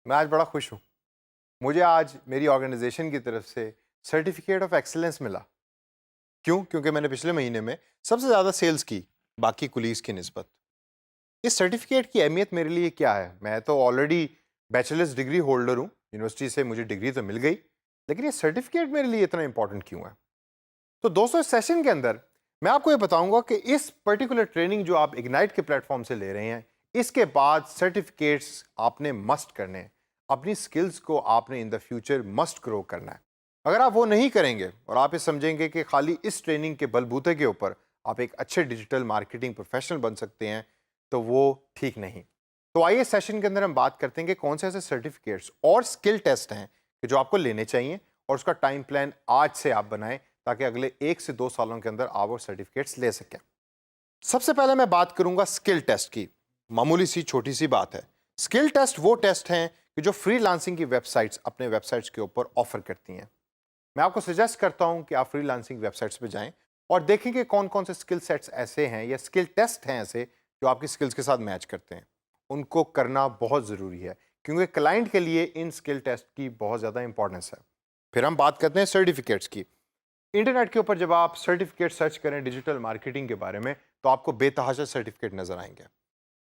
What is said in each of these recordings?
मैं आज बड़ा खुश हूँ। मुझे आज मेरी ऑर्गेनाइजेशन की तरफ से सर्टिफिकेट ऑफ एक्सीलेंस मिला। क्यों? क्योंकि मैंने पिछले महीने में सबसे ज़्यादा सेल्स की, बाकी कुलीग्स की निस्बत। इस सर्टिफिकेट की अहमियत मेरे लिए क्या है? मैं तो ऑलरेडी बैचलर्स डिग्री होल्डर हूँ, यूनिवर्सिटी से मुझे डिग्री तो मिल गई, लेकिन ये सर्टिफिकेट मेरे लिए इतना इंपॉर्टेंट क्यों है? तो दोस्तों, इस सेशन के अंदर मैं आपको ये बताऊंगा कि इस पर्टिकुलर ट्रेनिंग जो आप इग्नाइट के प्लेटफॉर्म से ले रहे हैं, इसके बाद सर्टिफिकेट्स आपने मस्ट करने हैं। अपनी स्किल्स को आपने in the future must grow करना है। अगर आप वो नहीं करेंगे और आप ये समझेंगे कि खाली इस ट्रेनिंग के बलबूते के ऊपर आप एक अच्छे डिजिटल मार्केटिंग प्रोफेशनल बन सकते हैं, तो वो ठीक नहीं। तो आइए सेशन के अंदर हम बात करते हैं कि कौन से ऐसे सर्टिफिकेट्स और स्किल टेस्ट हैं कि जो आपको लेने चाहिए, और उसका टाइम प्लान आज से आप बनाएं ताकि अगले 1 से 2 सालों के अंदर आप वो सर्टिफिकेट्स ले सकें। सबसे पहले मैं बात करूंगा स्किल टेस्ट की। मामूली सी छोटी सी बात है। स्किल टेस्ट वो टेस्ट हैं कि जो फ्रीलांसिंग की वेबसाइट्स अपने वेबसाइट्स के ऊपर ऑफर करती हैं। मैं आपको सजेस्ट करता हूं कि आप फ्रीलांसिंग वेबसाइट्स पे जाएं और देखें कि कौन कौन से स्किल सेट्स ऐसे हैं या स्किल टेस्ट हैं ऐसे जो आपकी स्किल्स के साथ मैच करते हैं। उनको करना बहुत ज़रूरी है, क्योंकि क्लाइंट के लिए इन स्किल टेस्ट की बहुत ज़्यादा इंपॉर्टेंस है। फिर हम बात करते हैं सर्टिफिकेट्स की। इंटरनेट के ऊपर जब आप सर्टिफिकेट सर्च करें डिजिटल मार्केटिंग के बारे में, तो आपको बेतहाशा सर्टिफिकेट नजर आएंगे।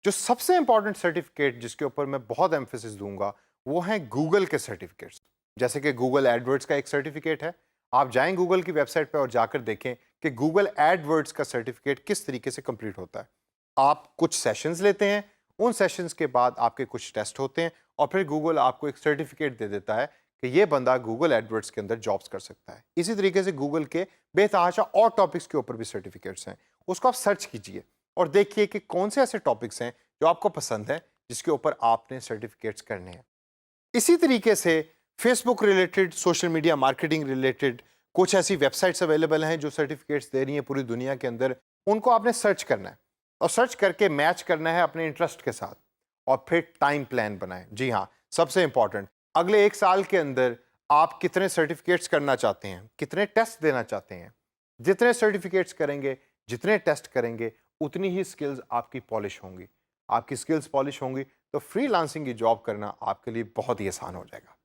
जो सबसे इंपॉर्टेंट सर्टिफिकेट जिसके ऊपर मैं बहुत एम्फेसिस दूंगा, वो हैं गूगल के सर्टिफिकेट्स। जैसे कि गूगल एडवर्ड्स का एक सर्टिफिकेट है। आप जाएं गूगल की वेबसाइट पर और जाकर देखें कि गूगल एडवर्ड्स का सर्टिफिकेट किस तरीके से कंप्लीट होता है। आप कुछ सेशंस लेते हैं, उन सेशंस के बाद आपके कुछ टेस्ट होते हैं, और फिर गूगल आपको एक सर्टिफिकेट दे देता है कि ये बंदा गूगल एडवर्ड्स के अंदर जॉब्स कर सकता है। इसी तरीके से गूगल के बेतहाशा और टॉपिक्स के ऊपर भी सर्टिफिकेट्स हैं। उसको आप सर्च कीजिए और देखिए कि कौन से ऐसे टॉपिक्स हैं जो आपको पसंद है, जिसके ऊपर आपने सर्टिफिकेट्स करने हैं। इसी तरीके से Facebook related, social media marketing related कुछ ऐसी वेबसाइट्स अवेलेबल हैं जो सर्टिफिकेट्स दे रही हैं पूरी दुनिया के अंदर। उनको आपने सर्च करना है और सर्च करके मैच करना है अपने इंटरेस्ट के साथ, और फिर टाइम प्लान बनाएं। जी हाँ, सबसे इंपॉर्टेंट, अगले 1 साल के अंदर आप कितने सर्टिफिकेट्स करना चाहते हैं, कितने टेस्ट देना चाहते हैं। जितने सर्टिफिकेट्स करेंगे, जितने टेस्ट करेंगे, उतनी ही स्किल्स आपकी पॉलिश होंगी। आपकी स्किल्स पॉलिश होंगी तो फ्रीलांसिंग की जॉब करना आपके लिए बहुत ही आसान हो जाएगा।